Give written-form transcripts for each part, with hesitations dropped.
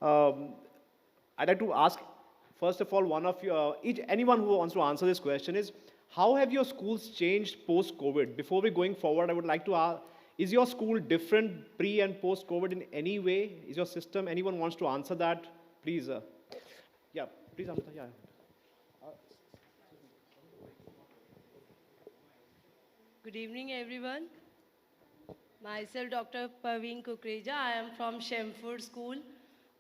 Um, I'd like to ask, first of all, one of you, anyone who wants to answer this question is, how have your schools changed post-COVID? Before we going forward, I would like to ask, is your school different pre and post-COVID in any way? Is your system, anyone wants to answer that? Please, yeah, please answer, yeah. Good evening, everyone. Myself, Dr. 𝗟𝗶𝗸𝗲. I am from Shemford School,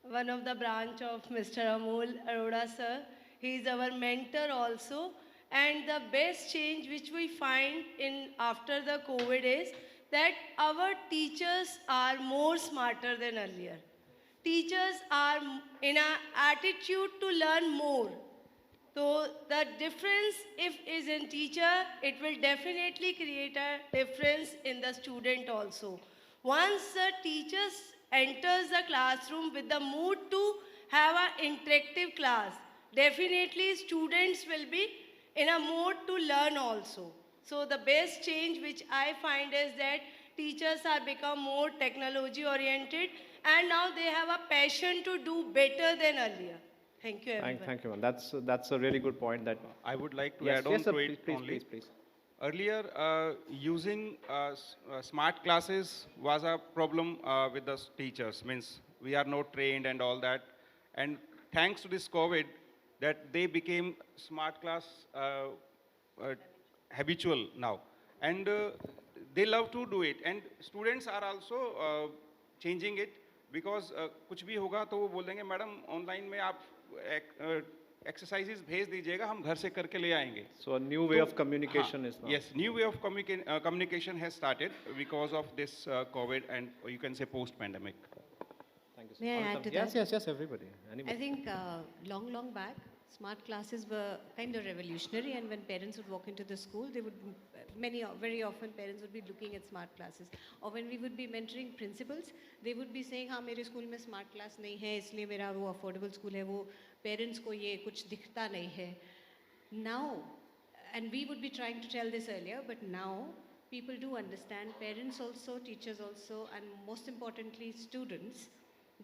one of the branch of Mr. 𝗟𝗶𝗸𝗲, sir. He is our mentor also. And the best change which we find in after the COVID is that our teachers are more smarter than earlier. Teachers are in an attitude to learn more. So the difference if is in teacher, it will definitely create a difference in the student also. Once the teachers enters the classroom with the mood to have an interactive class, definitely students will be in a mood to learn also. So the best change which I find is that teachers are become more technology oriented and now they have a passion to do better than earlier. Thank you, everyone. Thank you, man. That's a really good point. That I would like to yes, add on yes, sir, to it please, only. please. Earlier, using smart classes was a problem with the teachers. Means we are not trained and all that. And thanks to this COVID, that they became smart class habitual now. And they love to do it. And students are also changing it because कुछ भी होगा तो वो बोल देंगे madam online में आप exercises भेज दीजिएगा हम घर से करके ले आएंगे. So a new way of communication is now. Yes, new way of communication has started because of this COVID and you can say post-pandemic. Thank you. May I add to that? Yes, everybody. Anybody. I think long back, smart classes were kind of revolutionary, and when parents would walk into the school, they would, very often parents would be looking at smart classes. Or when we would be mentoring principals, they would be saying, हाँ मेरे school में smart class नहीं है, इसलिए मेरा वो affordable school है, वो parents को ये कुछ दिखता नहीं है. Now, and we would be trying to tell this earlier, but now people do understand, parents also, teachers also, and most importantly students,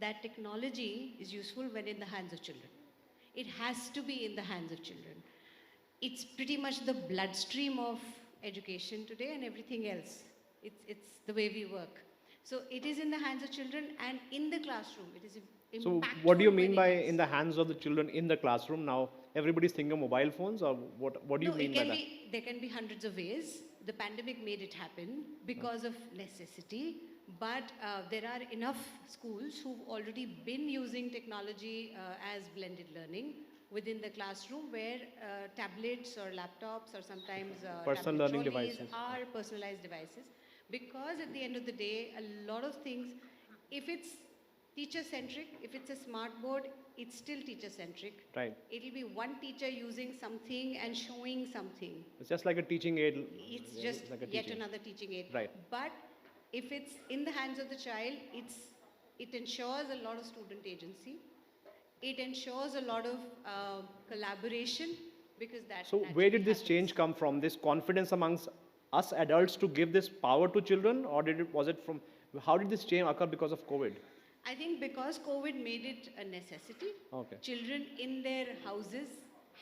that technology is useful when in the hands of children. It has to be in the hands of children. It's pretty much the bloodstream of education today and everything else. It's the way we work. So it is in the hands of children and in the classroom. It is impactful. So what do you mean by in the hands of the children in the classroom? Now everybody's thinking of mobile phones, or what do you mean by that? There can be hundreds of ways. The pandemic made it happen because of necessity. But there are enough schools who've already been using technology as blended learning within the classroom, where tablets or laptops or sometimes personal learning devices are personalized devices. Because at the end of the day, a lot of things, if it's teacher-centric, if it's a smart board, it's still teacher-centric. Right. It'll be one teacher using something and showing something. It's just like a teaching aid. It's just like yet another teaching aid. Right. But if it's in the hands of the child, it ensures a lot of student agency. It ensures a lot of collaboration, because that. So where did this change come from? This confidence amongst us adults to give this power to children, or was it from? How did this change occur because of COVID? I think because COVID made it a necessity. Okay. Children in their houses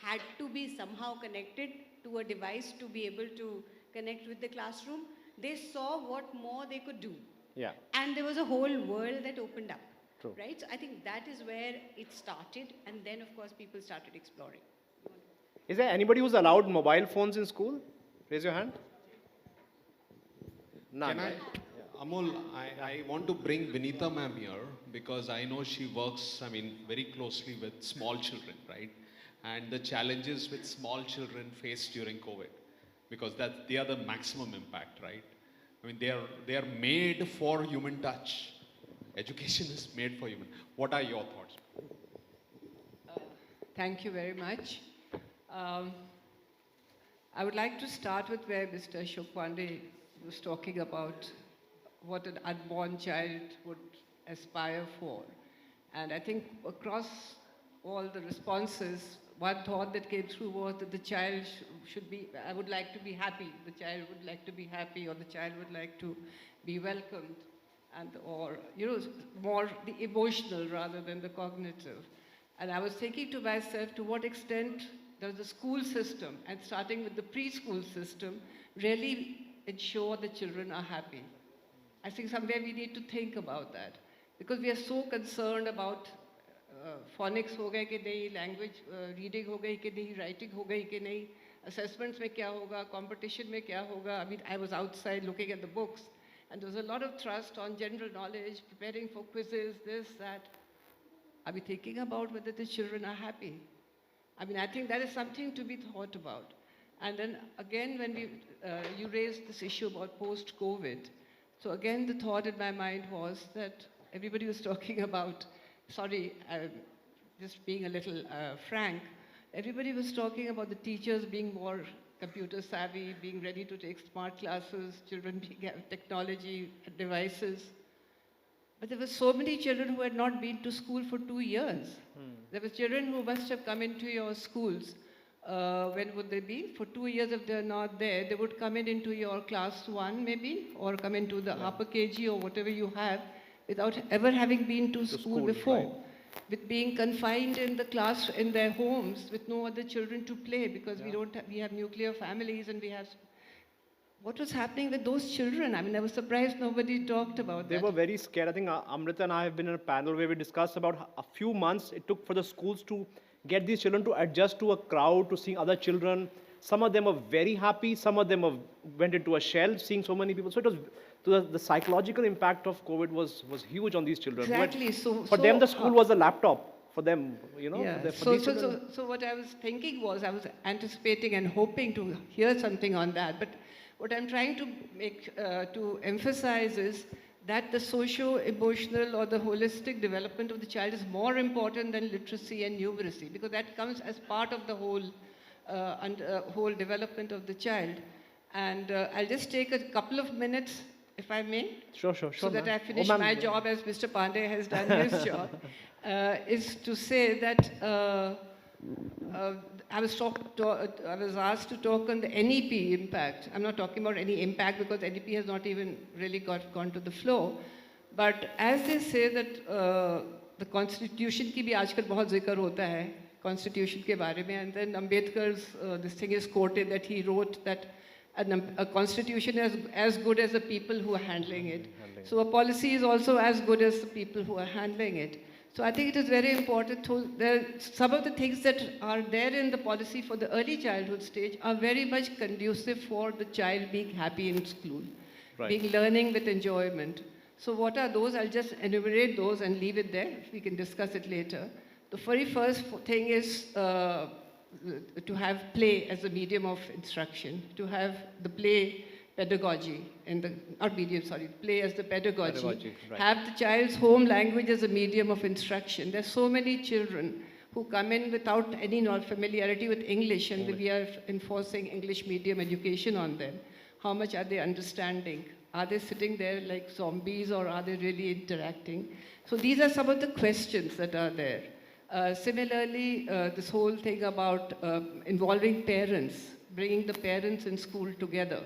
had to be somehow connected to a device to be able to connect with the classroom. They saw what more they could do. Yeah. And there was a whole world that opened up. True. Right? So I think that is where it started, and then of course people started exploring. Is there anybody who's allowed mobile phones in school? Raise your hand. None. Right? Amol, I want to bring Vinita ma'am here because I know she works, very closely with small children, right? And the challenges with small children faced during COVID, because they are the maximum impact, right? They are made for human touch. Education is made for human. What are your thoughts? Thank you very much. I would like to start with where Mr. 𝗟𝗶𝗸𝗲 was talking about what an unborn child would aspire for. And I think across all the responses, one thought that came through was that the child should be, I would like to be happy. The child would like to be happy, or the child would like to be welcomed. and or more the emotional rather than the cognitive. And I was thinking to myself, to what extent does the school system, and starting with the preschool system, really ensure the children are happy? I think somewhere we need to think about that, because we are so concerned about phonics हो गए कि नहीं, language reading हो गई कि नहीं, writing हो गई कि नहीं, assessments में क्या होगा, competition में क्या होगा. I mean, I was outside looking at the books, and there was a lot of thrust on general knowledge, preparing for quizzes, this, that. Are we thinking about whether the children are happy? I mean, I think that is something to be thought about. And then again, when you raised this issue about post-COVID, so again, the thought in my mind was that everybody was talking about, sorry, just being a little frank, everybody was talking about the teachers being more computer savvy, being ready to take smart classes, children being technology devices. But there were so many children who had not been to school for 2 years. There were children who must have come into your schools. When would they be? For 2 years, if they're not there, they would come into your class 1 maybe, or come into the upper KG or whatever you have, without ever having been to school before. Right. With being confined in the class, in their homes, with no other children to play, because we have nuclear families, and we have. What was happening with those children? I mean, I was surprised nobody talked about that. They were very scared. I think Amrita and I have been in a panel where we discussed about a few months it took for the schools to get these children to adjust to a crowd, to seeing other children. Some of them were very happy. Some of them went into a shell, seeing so many people. So it was, the psychological impact of COVID was huge on these children. Exactly. For them, the school was a laptop. For them, Yeah. So what I was thinking was, I was anticipating and hoping to hear something on that. But what I'm trying to to emphasize is that the socio-emotional or the holistic development of the child is more important than literacy and numeracy, because that comes as part of the whole development of the child. And I'll just take a couple of minutes, if I may. Sure. So that I finish my job as Mr. Pandey has done his job, is to say that I was asked to talk on the NEP impact. I'm not talking about any impact because NEP has not even really gone to the floor. But as they say that the constitution की भी आजकल बहुत जिक्र होता है, constitution के बारे में, and then Ambedkar's this thing is quoted that he wrote that a constitution is as good as the people who are handling it. So a policy is also as good as the people who are handling it. So I think it is very important some of the things that are there in the policy for the early childhood stage are very much conducive for the child being happy in school, being learning with enjoyment. So what are those? I'll just enumerate those and leave it there. We can discuss it later. The very first thing is to have play as a medium of instruction, to have the play pedagogy, play as the pedagogy. Have the child's home language as a medium of instruction. There's so many children who come in without any familiarity with English, and we are enforcing English medium education on them. How much are they understanding? Are they sitting there like zombies, or are they really interacting? So these are some of the questions that are there. Similarly, this whole thing about involving parents, bringing the parents in school together.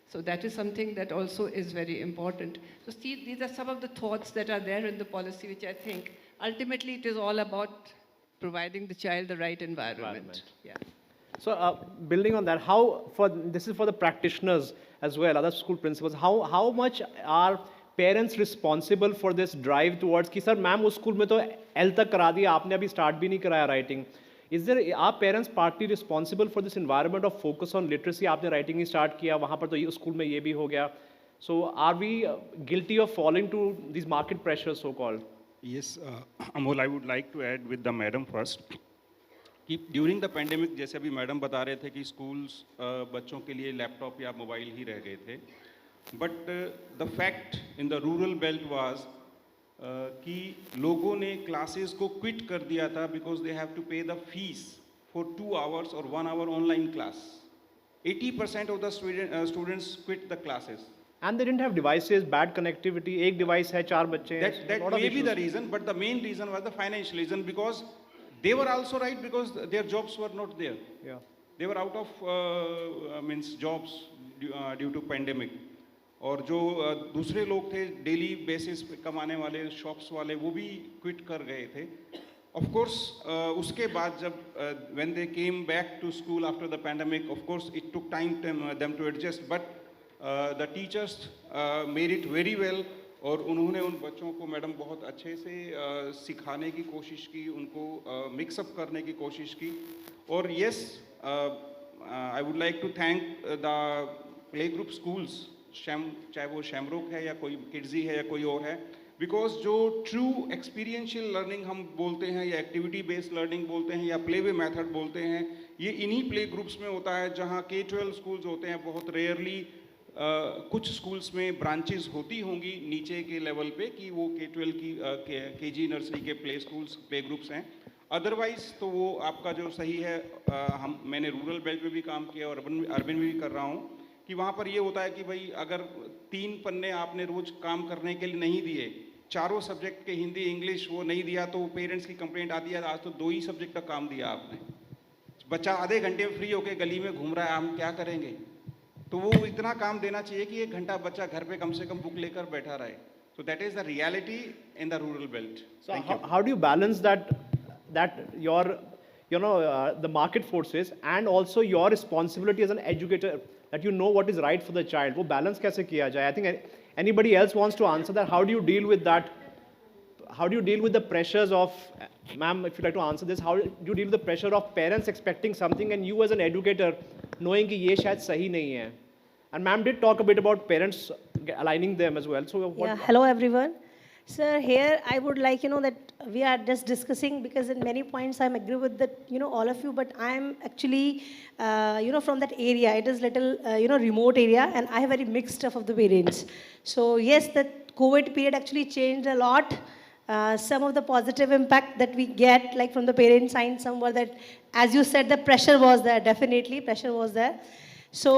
So that is something that also is very important. So Steve, these are some of the thoughts that are there in the policy, which I think ultimately it is all about providing the child the right environment. Yeah. So building on that, this is for the practitioners as well, other school principals, how much are parents responsible for this drive towards कि sir ma'am उस school में तो L तक करा दिया आपने अभी start भी नहीं कराया writing. Are parents partly responsible for this environment of focus on literacy? आपने writing ही start किया, वहाँ पर तो ये स्कूल में ये भी हो गया. So are we guilty of falling to these market pressures, so-called? Yes, Amol, I would like to add with the madam first. कि during the pandemic, जैसे अभी मैडम बता रहे थे कि schools बच्चों के लिए लैपटॉप या मोबाइल ही रह गए थे. But the fact in the rural belt was कि लोगों ने classes को quit कर दिया था because they have to pay the fees for 2 hours or 1 hour online class. 80% of the students quit the classes. And they didn't have devices, bad connectivity. एक device है, 4 बच्चे हैं. That may be the reason, but the main reason was the financial reason, because they were also right because their jobs were not there. Yeah. They were out of jobs due to pandemic. और जो दूसरे लोग थे daily basis पे कमाने वाले shops वाले, वो भी क्विट कर गए थे। ऑफ कोर्स उसके बाद जब when they came back to school after the pandemic, of course it took time them to adjust, but the teachers made it very well, और उन्होंने उन बच्चों को मैडम बहुत अच्छे से सिखाने की कोशिश की, उनको मिक्सअप करने की कोशिश की। और yes, I would like to thank the play group schools, चाहे वो शैमरोक है या कोई किड्जी है या कोई और है, बिकॉज जो ट्रू एक्सपीरियंशियल लर्निंग हम बोलते हैं या एक्टिविटी बेस्ड लर्निंग बोलते हैं या प्ले वे मेथड बोलते हैं, ये इन्हीं प्ले ग्रुप्स में होता है, जहाँ K-12 स्कूल्स होते हैं। बहुत रेयरली कुछ स्कूल्स में ब्रांचेस होती होंगी नीचे के लेवल पे कि वो K-12 की KG नर्सरी के प्ले स्कूल्स, प्ले ग्रुप्स हैं। अदरवाइज तो वो आपका जो सही है, मैंने रूरल बेल्ट में भी काम किया और अर्बन में भी कर रहा हूँ, कि वहाँ पर ये होता है कि भाई अगर 3 पन्ने आपने रोज काम करने के लिए नहीं दिए, चारों सब्जेक्ट के हिंदी इंग्लिश वो नहीं दिया, तो पेरेंट्स की कंप्लेंट आती है आज तो 2 ही सब्जेक्ट का काम दिया आपने, बच्चा आधे घंटे में फ्री होकर गली में घूम रहा है, हम क्या करेंगे? तो वो इतना काम देना चाहिए कि 1 घंटा बच्चा घर पे कम से कम बुक लेकर बैठा रहे। So that is the reality in the rural belt. So how do you balance that your the market forces and also your responsibility as an educator, that you know what is right for the child? वो balance कैसे किया जाए? I think anybody else wants to answer that. How do you deal with that? How do you deal with the pressures of, ma'am, if you'd like to answer this, how do you deal with the pressure of parents expecting something and you as an educator knowing कि ये शायद सही नहीं है? And ma'am did talk a bit about parents aligning them as well. So what? Yeah, hello everyone. Sir, here I would like, that we are just discussing, because in many points I agree with that, all of you, but I'm actually, from that area. It is little, remote area, and I have very mixed stuff of the parents. So yes, the COVID period actually changed a lot. Some of the positive impact that we get, like from the parent side, some were that, as you said, the pressure was there, definitely, pressure was there. So,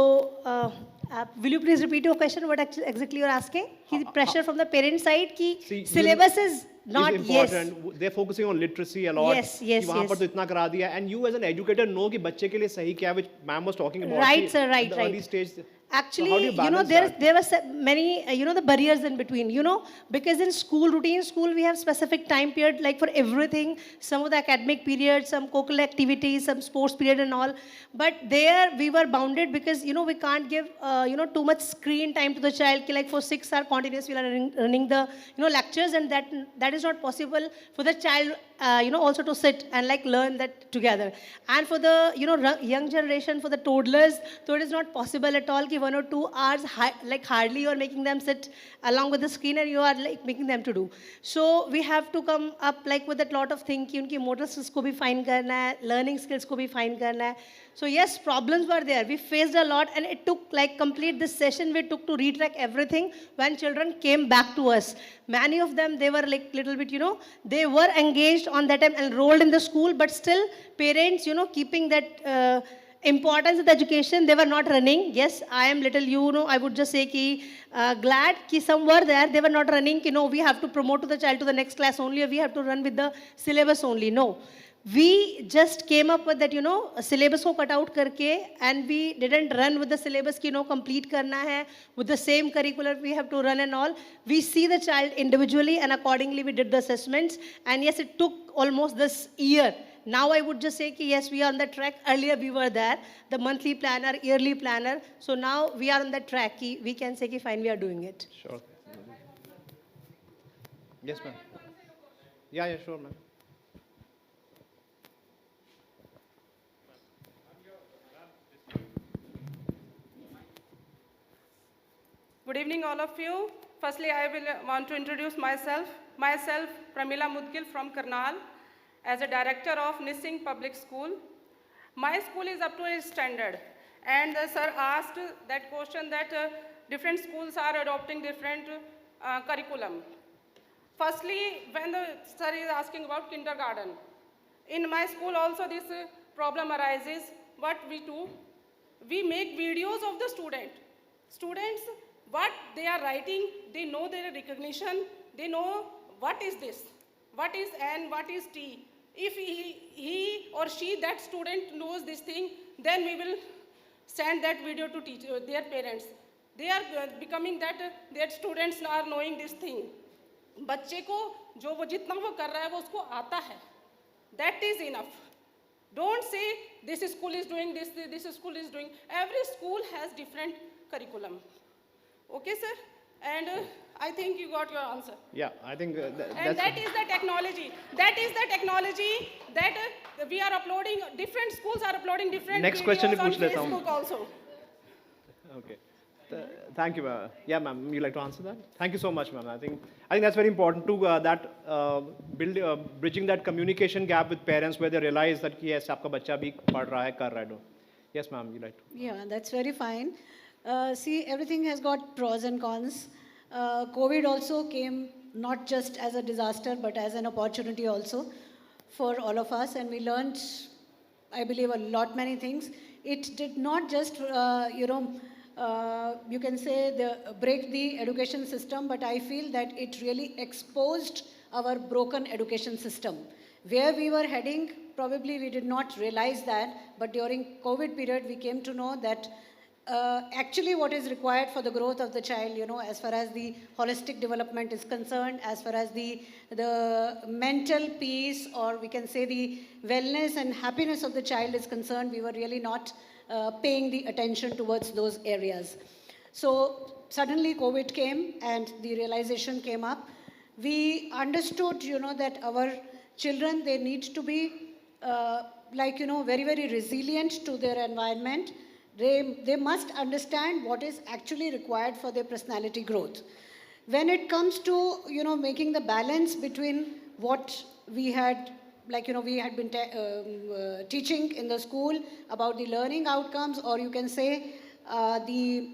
will you please repeat your question, what exactly you're asking? The pressure from the parent side, ki syllabus is not, important. Yes. They're focusing on literacy a lot. Yes, yes, वहाँ yes. पर तो इतना करा दिया, and you as an educator know कि बच्चे के लिए सही क्या है, which ma'am was talking about. Right, sir, right, the right. Early stage. Actually, So there were many, the barriers in between, because in school, routine school, we have specific time period, like for everything, some of the academic periods, some co-curricular activities, some sports period and all. But there we were bounded because, we can't give, too much screen time to the child. Like for 6 hours continuous, we are running the, lectures, and that is not possible for the child, also to sit and like learn that together. And for the, young generation, for the toddlers, so it is not possible at all. 1 or 2 hours, like hardly you are making them sit along with the screen, and you are like making them to do. So we have to come up like with a lot of thinking. उनकी motor skills को भी fine करना है, learning skills को भी fine करना है. So yes, problems were there. We faced a lot, and it took like complete this session we took to retrack everything when children came back to us. Many of them, they were like little bit, they were engaged on that time, enrolled in the school, but still parents, keeping that importance of the education, they were not running. Yes, I am little, I would just say ki, glad ki some were there, they were not running, we have to promote to the child to the next class only, or we have to run with the syllabus only. No. We just came up with that, syllabus ko cut out karke, and we didn't run with the syllabus ki, complete karna hai, with the same curricular we have to run and all. We see the child individually, and accordingly we did the assessments. And yes, it took almost this year. Now I would just say ki yes, we are on the track. Earlier we were there, the monthly planner, yearly planner. So now we are on the track. Ki we can say ki fine, we are doing it. Sure. Yes, ma'am. Yeah, sure, ma'am. Good evening, all of you. Firstly, I will want to introduce myself. Myself, Pramila Mudgil from Karnal, as a director of Nissing Public School. My school is up to a standard. And sir asked that question that different schools are adopting different curriculum. Firstly, when the sir is asking about kindergarten, in my school also this problem arises. What we do? We make videos of the students, what they are writing, they know their recognition, they know what is this, what is N, what is T. If he or she, that student knows this thing, then we will send that video to their parents. they are becoming that students are knowing this thing. बच्चे को जो वो जितना वो कर रहा है वो उसको आता है, that is enough. Don't say this school is doing this school is doing. Every school has different curriculum. Okay, sir? And I think you got your answer. Yeah, I think And that is the technology. That is the technology that we are uploading. Different schools are uploading different Next videos question on पूछ लेता हूँ. Facebook also. Okay. Thank you, ma'am. Yeah, ma'am. You like to answer that? Thank you so much, ma'am. I think that's very important to bridging that communication gap with parents where they realize that yes, आपका बच्चा भी पढ़ रहा है, कर रहा है. Yes, ma'am. You like to? Yeah, that's very fine. See, everything has got pros and cons. COVID also came not just as a disaster, but as an opportunity also for all of us, and we learned, I believe, a lot many things. It did not just, you can say, break the education system, but I feel that it really exposed our broken education system. Where we were heading, probably we did not realize that, but during COVID period, we came to know that actually what is required for the growth of the child, as far as the holistic development is concerned, as far as the mental peace, or we can say the wellness and happiness of the child is concerned, we were really not paying the attention towards those areas. So suddenly COVID came and the realization came up. We understood, that our children, they need to be very, very resilient to their environment. They must understand what is actually required for their personality growth. When it comes to, making the balance between what we had, we had been teaching in the school about the learning outcomes, or you can say the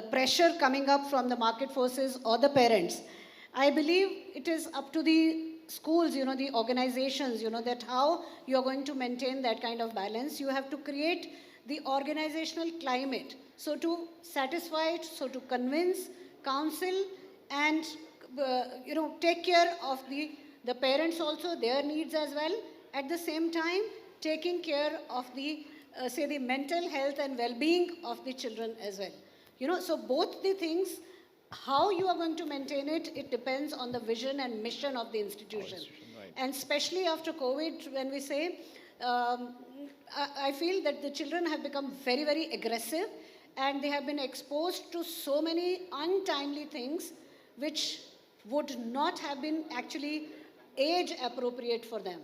pressure coming up from the market forces or the parents. I believe it is up to the schools, the organizations, that how you are going to maintain that kind of balance. You have to create the organizational climate. So to satisfy it, so to convince, counsel, and take care of the parents also, their needs as well. At the same time, taking care of the mental health and well-being of the children as well. So both the things, how you are going to maintain it, it depends on the vision and mission of the institution. Right. And especially after COVID, when we say, I feel that the children have become very, very aggressive, and they have been exposed to so many untimely things which would not have been actually age appropriate for them.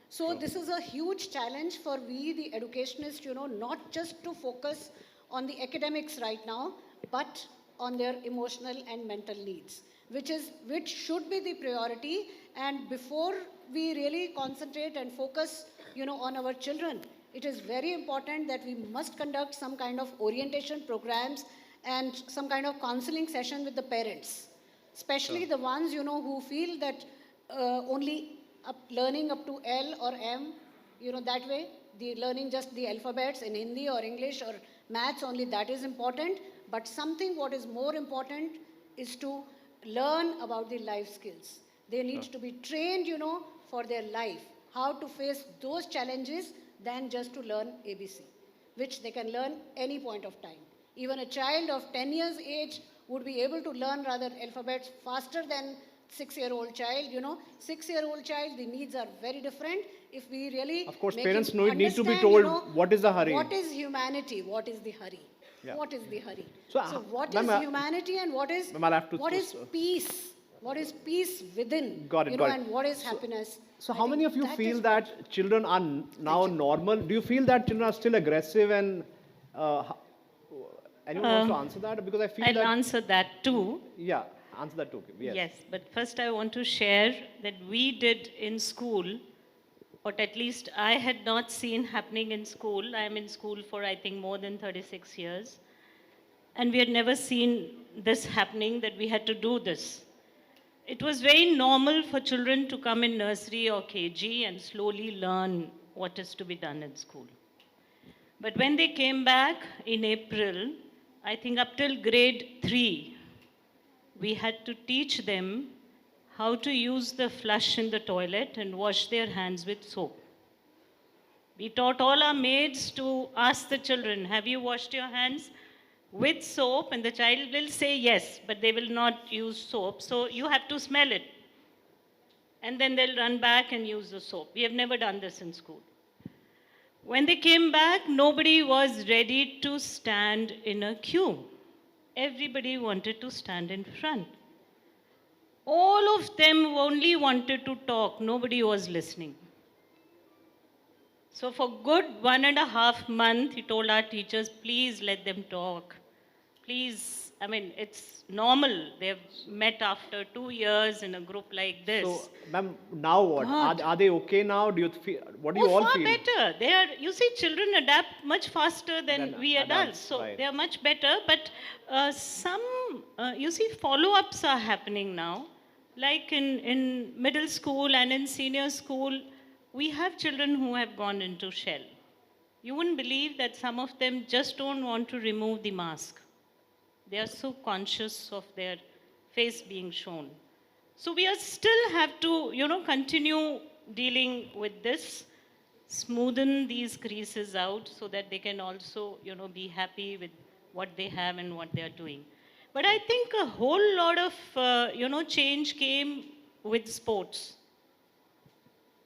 So this is a huge challenge for we, the educationists, not just to focus on the academics right now, but on their emotional and mental needs, which should be the priority. And before we really concentrate and focus, on our children, it is very important that we must conduct some kind of orientation programs and some kind of counseling session with the parents, especially the ones, who feel that only learning up to L or M, that way, the learning just the alphabets in Hindi or English or maths only, that is important. But something what is more important is to learn about the life skills. They need to be trained, for their life, how to face those challenges than just to learn ABC, which they can learn any point of time. Even a child of 10 years age would be able to learn rather alphabets faster than 6-year-old child. 6-year-old child, the needs are very different. If we really, of course, parents need to be told what is the hurry. What is humanity? What is the hurry? Yeah. What is the hurry? So, what is humanity and what is peace? What is peace within? Got it. And what is happiness? So how many of you feel that children are now normal? Do you feel that children are still aggressive? And anyone wants to answer that? Because I feel I'll answer that too. Yeah, answer that too. Yes. Yes, but first I want to share that we did in school, what at least I had not seen happening in school. I am in school for, I think, more than 36 years. And we had never seen this happening, that we had to do this. It was very normal for children to come in nursery or KG and slowly learn what is to be done in school. But when they came back in April, I think up till grade 3, we had to teach them how to use the flush in the toilet and wash their hands with soap. We taught all our maids to ask the children, have you washed your hands with soap? And the child will say yes, but they will not use soap. So you have to smell it. And then they'll run back and use the soap. We have never done this in school. When they came back, nobody was ready to stand in a queue. Everybody wanted to stand in front. All of them only wanted to talk. Nobody was listening. So for good 1.5 months, he told our teachers, please let them talk. Please, I mean, it's normal. They've met after 2 years in a group like this. So, ma'am, now what? Are they okay now? Do you feel? What do you Oh, all far feel? better. They are, you see, children adapt much faster than we adults. So right. they are much better. But you see, follow-ups are happening now. Like in middle school and in senior school, we have children who have gone into shell. You wouldn't believe that some of them just don't want to remove the mask. They are so conscious of their face being shown. So we are still have to, continue dealing with this, smoothen these creases out so that they can also, be happy with what they have and what they are doing. But I think a whole lot of, change came with sports,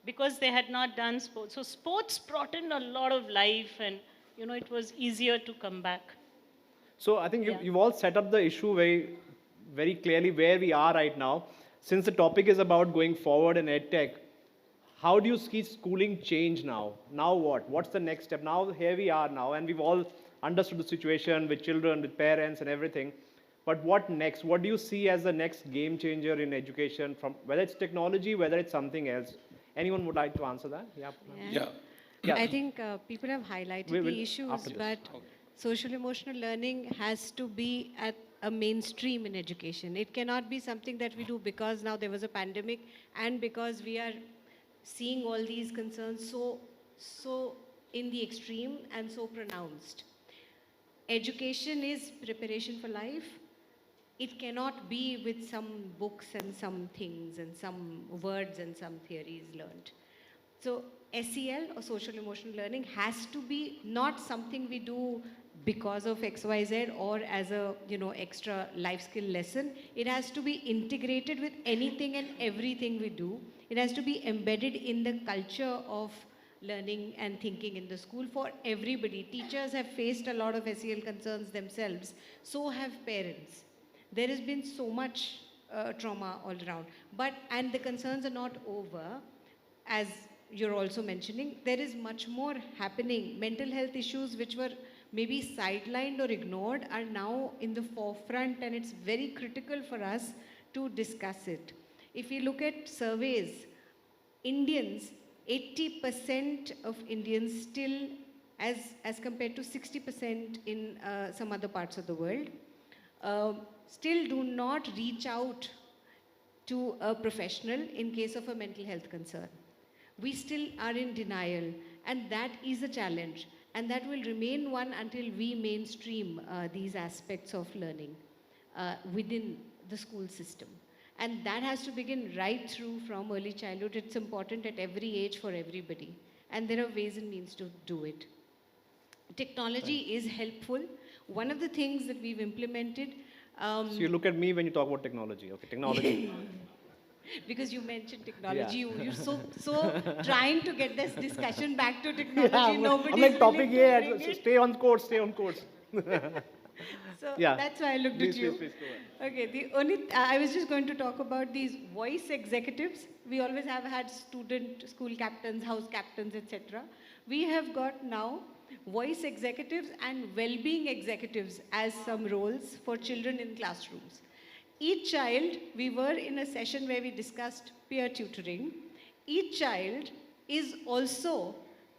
because they had not done sports. So sports brought in a lot of life, and, it was easier to come back. So I think you've all set up the issue very, very clearly where we are right now. Since the topic is about going forward in EdTech, how do you see schooling change now? Now what? What's the next step? Now here we are now, and we've all understood the situation with children, with parents and everything. But what next? What do you see as the next game changer in education, from whether it's technology, whether it's something else? Anyone would like to answer that? Yeah. I think people have highlighted the issues, but social emotional learning has to be at a mainstream in education. It cannot be something that we do because now there was a pandemic and because we are seeing all these concerns so in the extreme and so pronounced. Education is preparation for life. It cannot be with some books and some things and some words and some theories learned. So SEL, or social emotional learning, has to be not something we do because of XYZ or as a extra life skill lesson. It has to be integrated with anything and everything we do. It has to be embedded in the culture of learning and thinking in the school for everybody. Teachers have faced a lot of SEL concerns themselves. So have parents. There has been so much trauma all around. And the concerns are not over, as you're also mentioning. There is much more happening. Mental health issues which were maybe sidelined or ignored are now in the forefront, and it's very critical for us to discuss it. If you look at surveys, Indians, 80% of Indians still, as compared to 60% in some other parts of the world, still do not reach out to a professional in case of a mental health concern. We still are in denial, and that is a challenge, and that will remain one until we mainstream these aspects of learning within the school system. And that has to begin right through from early childhood. It's important at every age for everybody, and there are ways and means to do it. Technology is helpful. One of the things that we've implemented. So you look at me when you talk about technology. Okay, technology. Because you mentioned technology, you're so trying to get this discussion back to technology. Nobody's I'm like topic here. Stay on course. Stay on course. So that's why I looked at you. Please, go ahead. Okay, I was just going to talk about these voice executives. We always have had student, school captains, house captains, etc. We have got now voice executives and well-being executives as some roles for children in classrooms. Each child, we were in a session where we discussed peer tutoring. Each child is also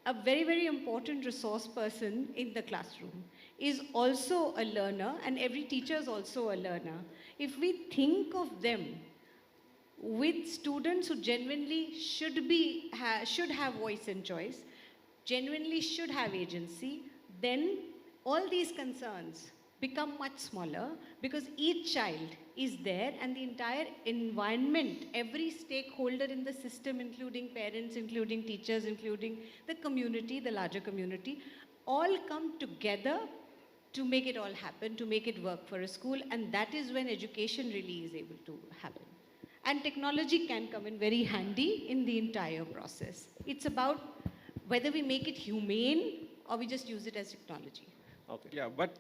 a very, very important resource person in the classroom, is also a learner, and every teacher is also a learner. If we think of them with students who genuinely should have voice and choice, genuinely should have agency, then all these concerns become much smaller because each child is there and the entire environment, every stakeholder in the system, including parents, including teachers, including the community, the larger community, all come together to make it all happen, to make it work for a school, and that is when education really is able to happen. And technology can come in very handy in the entire process. It's about whether we make it humane or we just use it as technology. Okay. Yeah, but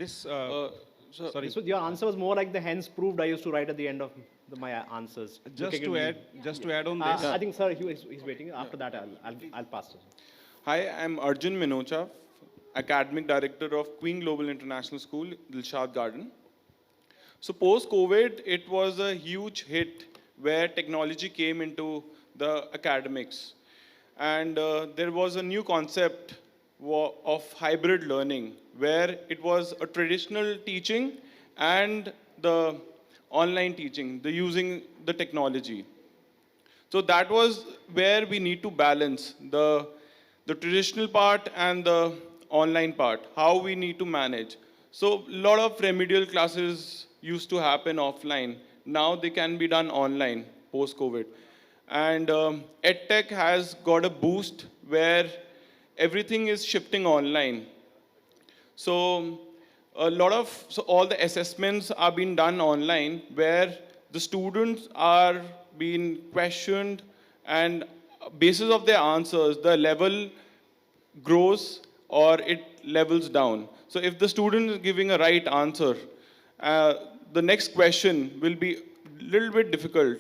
sorry. So your answer was more like the hence proved I used to write at the end of my answers. Just Looking to at add, me. just to add on this. I think, sir, he's waiting. After that, I'll pass it. Hi, I'm Arjun Minocha, Academic Director of Queen Global International School, Dilshad Garden. So post-COVID, it was a huge hit where technology came into the academics. And there was a new concept of hybrid learning, where it was a traditional teaching and the online teaching, the using the technology. So that was where we need to balance the traditional part and the online part, how we need to manage. So a lot of remedial classes used to happen offline. Now they can be done online post-COVID. And EdTech has got a boost where everything is shifting online. So all the assessments are being done online where the students are being questioned and basis of their answers, the level grows or it levels down. So if the student is giving a right answer, the next question will be a little bit difficult.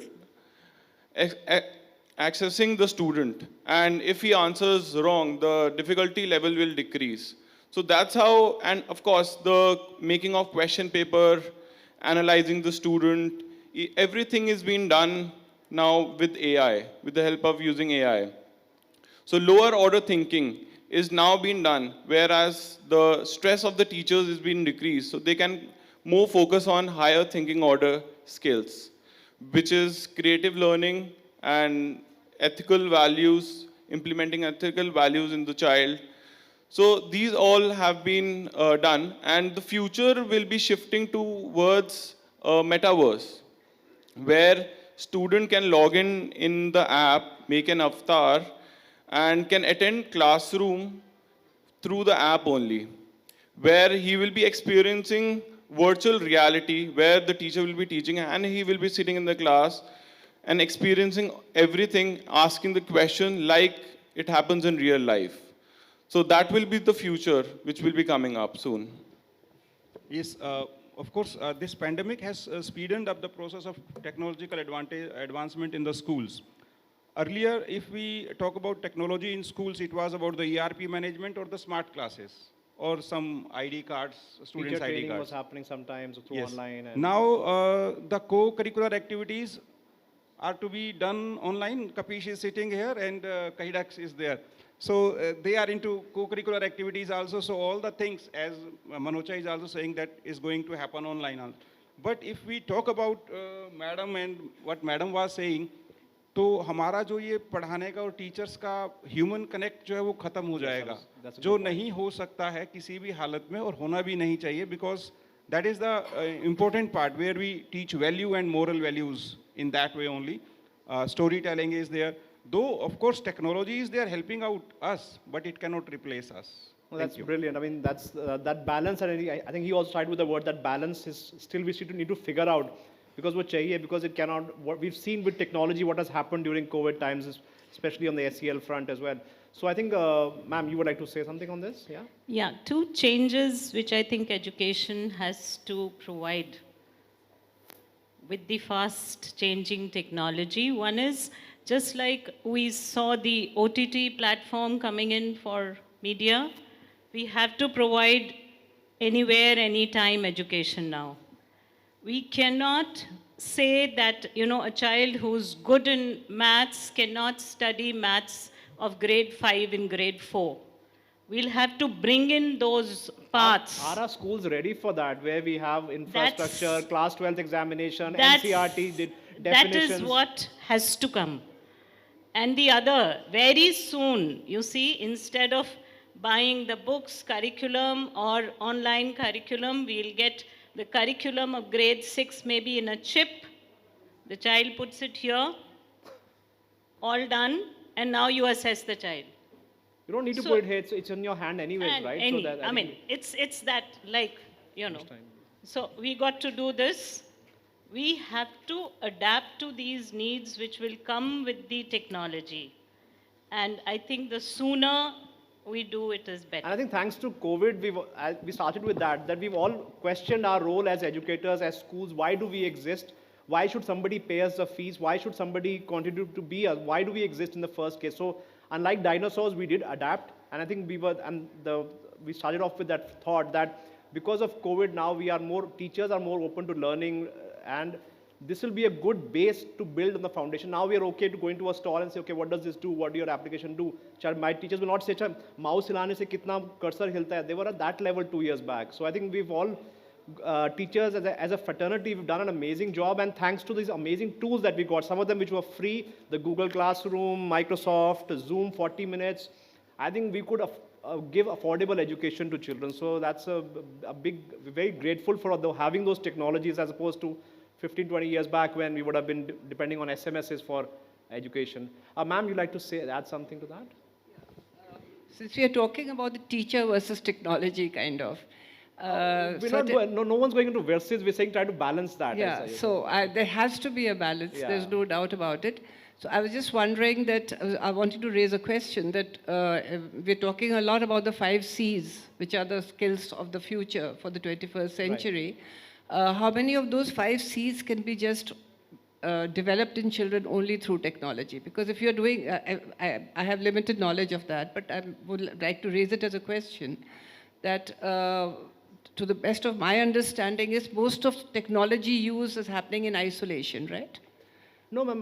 Accessing the student, and if he answers wrong, the difficulty level will decrease. So that's how, and of course, the making of question paper, analyzing the student, everything is being done now with AI, with the help of using AI. So lower order thinking is now being done, whereas the stress of the teachers is being decreased, so they can more focus on higher thinking order skills, which is creative learning and ethical values, implementing ethical values in the child. So these all have been done, and the future will be shifting towards metaverse, where student can log in the app, make an avatar, and can attend classroom through the app only, where he will be experiencing virtual reality, where the teacher will be teaching and he will be sitting in the class and experiencing everything, asking the question like it happens in real life. So that will be the future which will be coming up soon. Yes, of course, this pandemic has speeded up the process of technological advancement in the schools. Earlier, if we talk about technology in schools, it was about the ERP management or the smart classes or some ID cards, students' Teacher ID training cards. was happening sometimes through Yes. online. And Now, the co-curricular activities are to be done online. Kapish is sitting here and Kahidax is there. So they are into co-curricular activities also. So all the things, as Manocha is also saying, that is going to happen online. But if we talk about madam and what madam was saying, तो हमारा जो ये पढ़ाने का और teachers का human connect जो है वो ख़त्म हो जाएगा, जो नहीं हो सकता है किसी भी हालत में और होना भी नहीं चाहिए, because that is the important part where we teach value and moral values in that way only. Story telling is there, though of course technology is there helping out us, but it cannot replace us. Well, that's brilliant. I mean, that's that balance, and I think he also started with the word that balance is still we need to figure out, because what chahiye, because it cannot. What we've seen with technology, what has happened during COVID times, especially on the SEL front as well. So I think, ma'am, you would like to say something on this? Yeah. Yeah, two changes which I think education has to provide with the fast changing technology. One is, just like we saw the OTT platform coming in for media, we have to provide anywhere, anytime education now. We cannot say that, you know, a child who's good in maths cannot study maths of grade 5 in grade 4. We'll have to bring in those paths. Are our schools ready for that, where we have infrastructure, class 12th examination, NCRT definitions? That is what has to come. And the other, very soon, you see, instead of buying the books, curriculum, or online curriculum. We'll get the curriculum of grade 6 maybe in a chip. The child puts it here, all done, and now you assess the child. You don't need to put it here, it's in your hand anyways, right? So that, I mean, it's that, like, you know. So we got to do this. We have to adapt to these needs which will come with the technology. And I think the sooner we do it is better. And I think thanks to COVID, we started with that we've all questioned our role as educators, as schools. Why do we exist? Why should somebody pay us the fees? Why should somebody continue to be us? Why do we exist in the first case? So unlike dinosaurs, we did adapt. And I think we started off with that thought that because of COVID now, teachers are more open to learning, and this will be a good base to build on the foundation. Now we are okay to go into a stall and say, okay, what does this do? What do your application do? My teachers will not say, mouse hilane se kitna cursor hilta hai. They were at that level 2 years back. So I think we've all, teachers as a fraternity, we've done an amazing job, and thanks to these amazing tools that we got, some of them which were free, the Google Classroom, Microsoft, Zoom, 40 minutes, I think we could give affordable education to children. So that's a big, very grateful for having those technologies as opposed to 15, 20 years back when we would have been depending on SMSs for education. Ma'am, you'd like to add something to that? Since we are talking about the teacher versus technology kind of. No one's going into versus, we're saying try to balance that. Yeah, so there has to be a balance, there's no doubt about it. So I was just wondering that, I wanted to raise a question that we're talking a lot about the 5 C's, which are the skills of the future for the 21st century. Right. How many of those 5 C's can be just developed in children only through technology? Because if you're doing, I have limited knowledge of that, but I would like to raise it as a question that to the best of my understanding is most of technology use is happening in isolation, right? No, ma'am.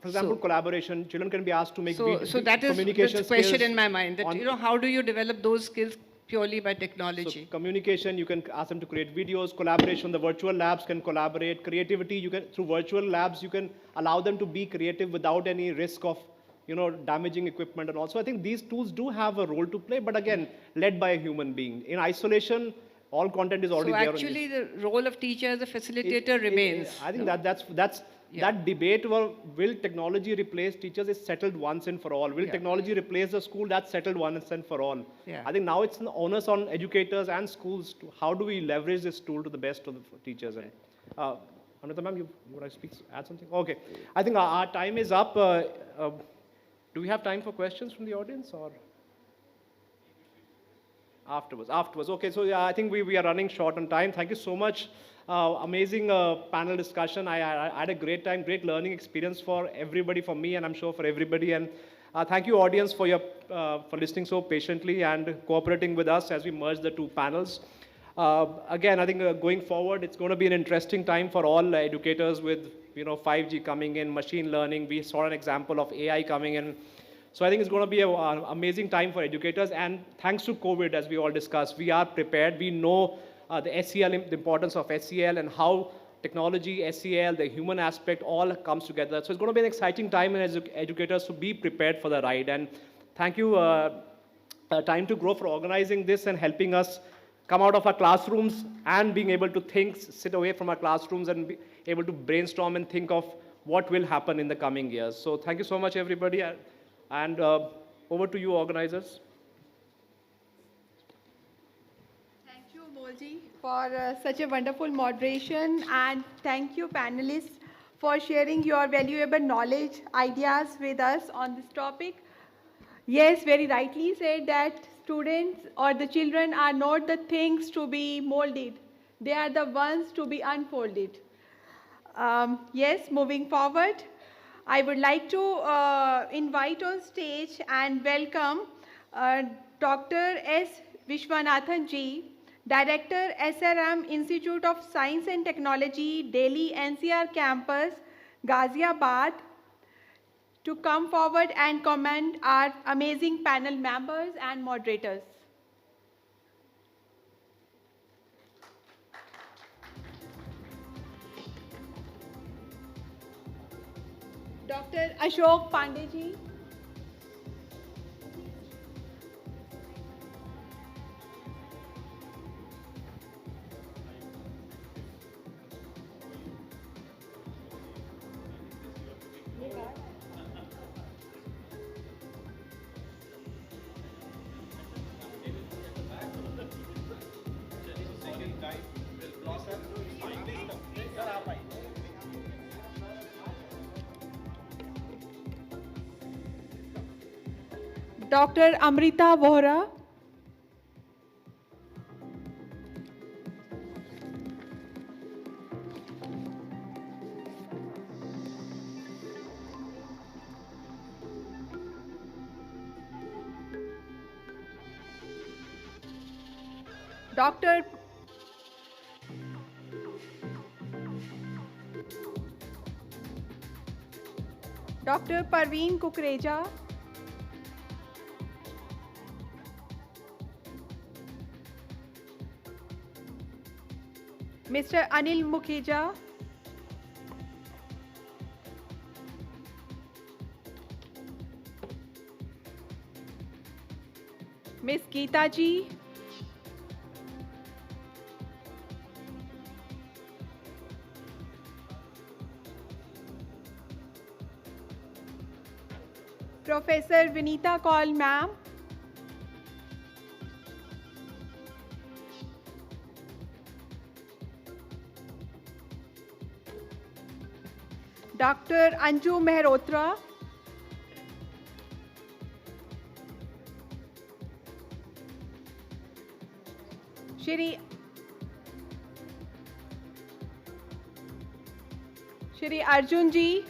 For example, collaboration, children can be asked to make so that is the question in my mind, that, how do you develop those skills purely by technology? So communication, you can ask them to create videos. Collaboration, the virtual labs can collaborate. Creativity, through virtual labs, you can allow them to be creative without any risk of, damaging equipment and all. So I think these tools do have a role to play, but again, led by a human being. In isolation, all content is already there. So actually the role of teacher as a facilitator remains. I think that debate will technology replace teachers is settled once and for all. Will technology replace the school? That's settled once and for all. I think now it's an onus on educators and schools to how do we leverage this tool to the best of the teachers. Anita ma'am, you want to add something? Okay. I think our time is up. Do we have time for questions from the audience or? Afterwards. Okay, so I think we are running short on time. Thank you so much. Amazing panel discussion. I had a great time, great learning experience for everybody, for me, and I'm sure for everybody. And thank you, audience, for listening so patiently and cooperating with us as we merge the 2 panels. Again, I think going forward, it's going to be an interesting time for all educators with 5G coming in, machine learning. We saw an example of AI coming in. So I think it's going to be an amazing time for educators. And thanks to COVID, as we all discussed, we are prepared. We know the SEL, the importance of SEL and how technology, SEL, the human aspect all comes together. So it's going to be an exciting time as educators to be prepared for the ride. And thank you, Time to Grow, for organizing this and helping us come out of our classrooms and being able to think, sit away from our classrooms and be able to brainstorm and think of what will happen in the coming years. So thank you so much, everybody. And over to you, organizers. Thank you, Amolji, for such a wonderful moderation. And thank you, panelists, for sharing your valuable knowledge, ideas with us on this topic. Yes, very rightly said that students or the children are not the things to be molded. They are the ones to be unfolded. Yes, moving forward, I would like to invite on stage and welcome Dr. S. Vishwanathan Ji, Director, SRM Institute of Science and Technology, Delhi NCR Campus, Ghaziabad, to come forward and comment our amazing panel members and moderators. Dr. 𝗟𝗶𝗸𝗲. Dr. Amrita Vohra. Dr. Parveen Kukreja. Mr. Anil Mukhija. Miss Geeta ji. Professor Vinita Kaul ma'am. Dr. Anju Mehrotra. Shri Arjun ji.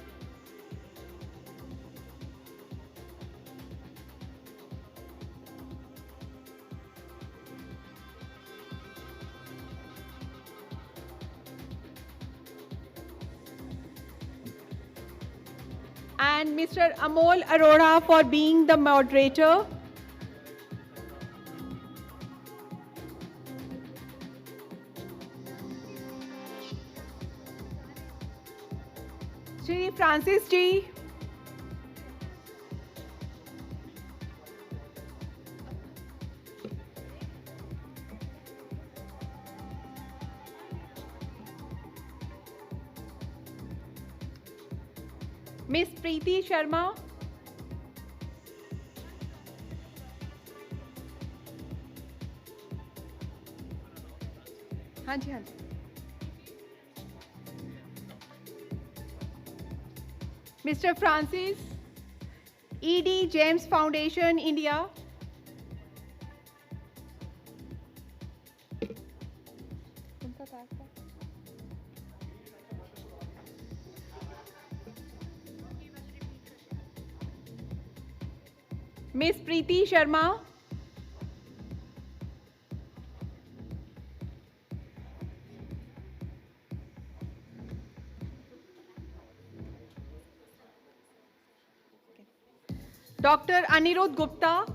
And Mr. Amol Arora for being the moderator. Shri Francis ji. Miss Preeti Sharma. हाँ जी हाँ जी. Mr. Francis, ED James Foundation, India. Miss Preeti Sharma. Dr. Anirudh Gupta.